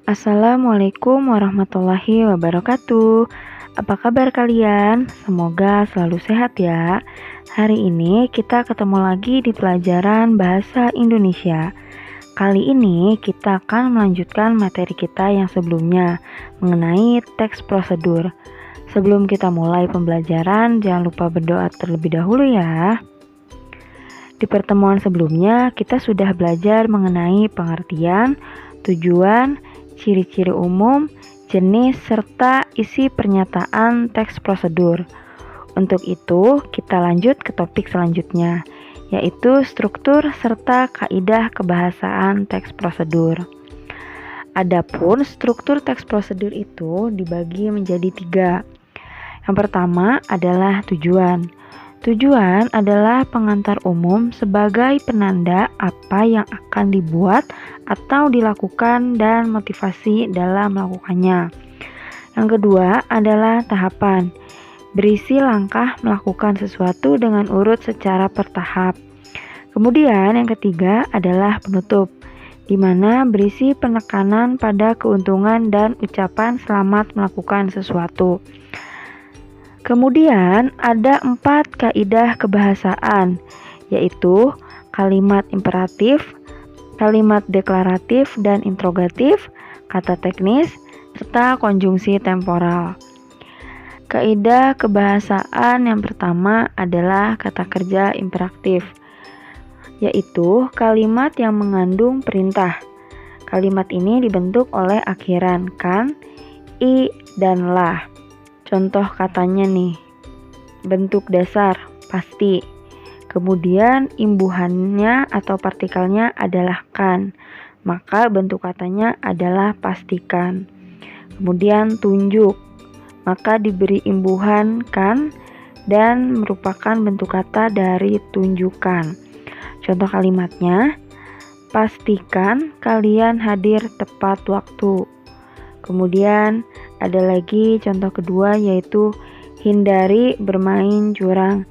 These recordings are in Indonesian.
Assalamualaikum warahmatullahi wabarakatuh. Apa kabar kalian? Semoga selalu sehat ya. Hari ini kita ketemu lagi di pelajaran Bahasa Indonesia. Kali ini kita akan melanjutkan materi kita yang sebelumnya mengenai teks prosedur. Sebelum kita mulai pembelajaran, jangan lupa berdoa terlebih dahulu ya. Di pertemuan sebelumnya, kita sudah belajar mengenai pengertian, tujuan, ciri-ciri umum, jenis, serta isi pernyataan teks prosedur. Untuk itu, kita lanjut ke topik selanjutnya, yaitu struktur serta kaidah kebahasaan teks prosedur. Adapun struktur teks prosedur itu dibagi menjadi 3. Yang pertama adalah tujuan. Tujuan adalah pengantar umum sebagai penanda apa yang akan dibuat atau dilakukan dan motivasi dalam melakukannya. Yang kedua adalah tahapan, berisi langkah melakukan sesuatu dengan urut secara bertahap. Kemudian yang ketiga adalah penutup, di mana berisi penekanan pada keuntungan dan ucapan selamat melakukan sesuatu. Kemudian ada 4 kaidah kebahasaan, yaitu kalimat imperatif, kalimat deklaratif dan interrogatif, kata teknis, serta konjungsi temporal. Kaidah kebahasaan yang pertama adalah kata kerja imperatif, yaitu kalimat yang mengandung perintah. Kalimat ini dibentuk oleh akhiran kan, i, dan lah. Contoh katanya nih, bentuk dasar, pasti. Kemudian imbuhannya atau partikelnya adalah kan, maka bentuk katanya adalah pastikan. Kemudian tunjuk, maka diberi imbuhan kan dan merupakan bentuk kata dari tunjukkan. Contoh kalimatnya, pastikan kalian hadir tepat waktu. Kemudian ada lagi contoh kedua, yaitu hindari bermain curang.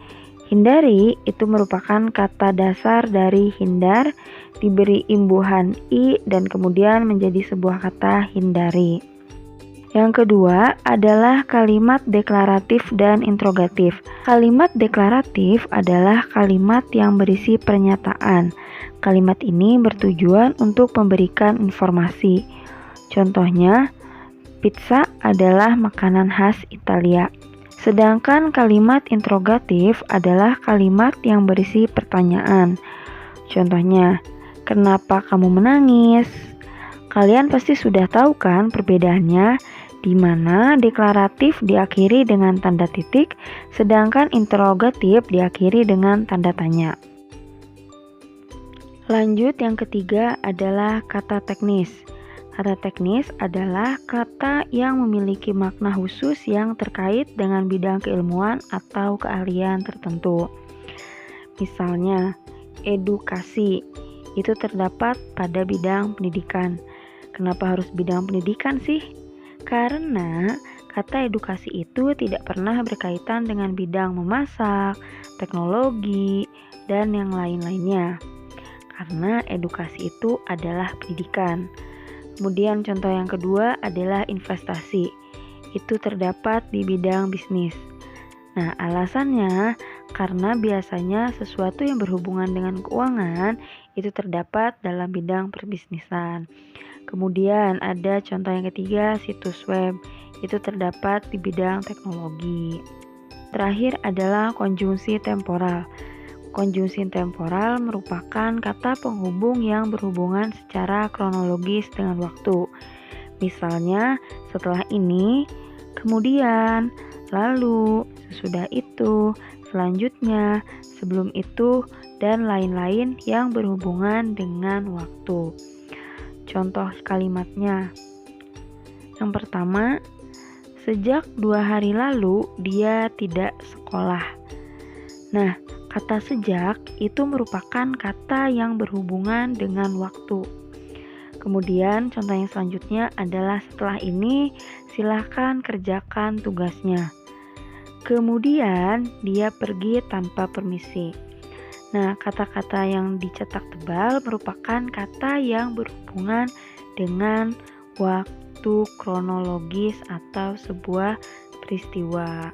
Hindari itu merupakan kata dasar dari hindar, diberi imbuhan i dan kemudian menjadi sebuah kata hindari. Yang kedua adalah kalimat deklaratif dan interrogatif. Kalimat deklaratif adalah kalimat yang berisi pernyataan. Kalimat ini bertujuan untuk memberikan informasi. Contohnya, pizza adalah makanan khas Italia. Sedangkan kalimat interrogatif adalah kalimat yang berisi pertanyaan. Contohnya, kenapa kamu menangis? Kalian pasti sudah tahu kan perbedaannya, di mana deklaratif diakhiri dengan tanda titik, sedangkan interrogatif diakhiri dengan tanda tanya. Lanjut, yang ketiga adalah kata teknis. Kata teknis adalah kata yang memiliki makna khusus yang terkait dengan bidang keilmuan atau keahlian tertentu. Misalnya, edukasi itu terdapat pada bidang pendidikan. Kenapa harus bidang pendidikan sih? Karena kata edukasi itu tidak pernah berkaitan dengan bidang memasak, teknologi, dan yang lain-lainnya. Karena edukasi itu adalah pendidikan. Kemudian contoh yang kedua adalah investasi. Itu terdapat di bidang bisnis. Nah, alasannya karena biasanya sesuatu yang berhubungan dengan keuangan itu terdapat dalam bidang perbisnisan. Kemudian ada contoh yang ketiga, situs web. Itu terdapat di bidang teknologi. Terakhir adalah konjungsi temporal. Konjungsi temporal merupakan kata penghubung yang berhubungan secara kronologis dengan waktu. Misalnya, setelah ini, kemudian, lalu, sesudah itu, selanjutnya, sebelum itu, dan lain-lain yang berhubungan dengan waktu. Contoh kalimatnya. Yang pertama, sejak 2 hari lalu dia tidak sekolah. Nah, kata sejak itu merupakan kata yang berhubungan dengan waktu. Kemudian contoh yang selanjutnya adalah setelah ini silakan kerjakan tugasnya. Kemudian dia pergi tanpa permisi. Nah, kata-kata yang dicetak tebal merupakan kata yang berhubungan dengan waktu kronologis atau sebuah peristiwa.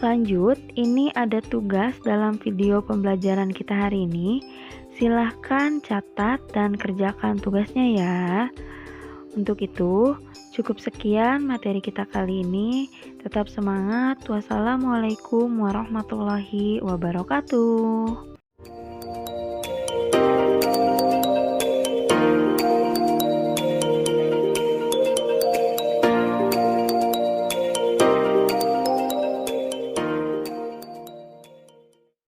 Lanjut, ini ada tugas dalam video pembelajaran kita hari ini. Silahkan catat dan kerjakan tugasnya ya. Untuk itu, cukup sekian materi kita kali ini. Tetap semangat. Wassalamualaikum warahmatullahi wabarakatuh.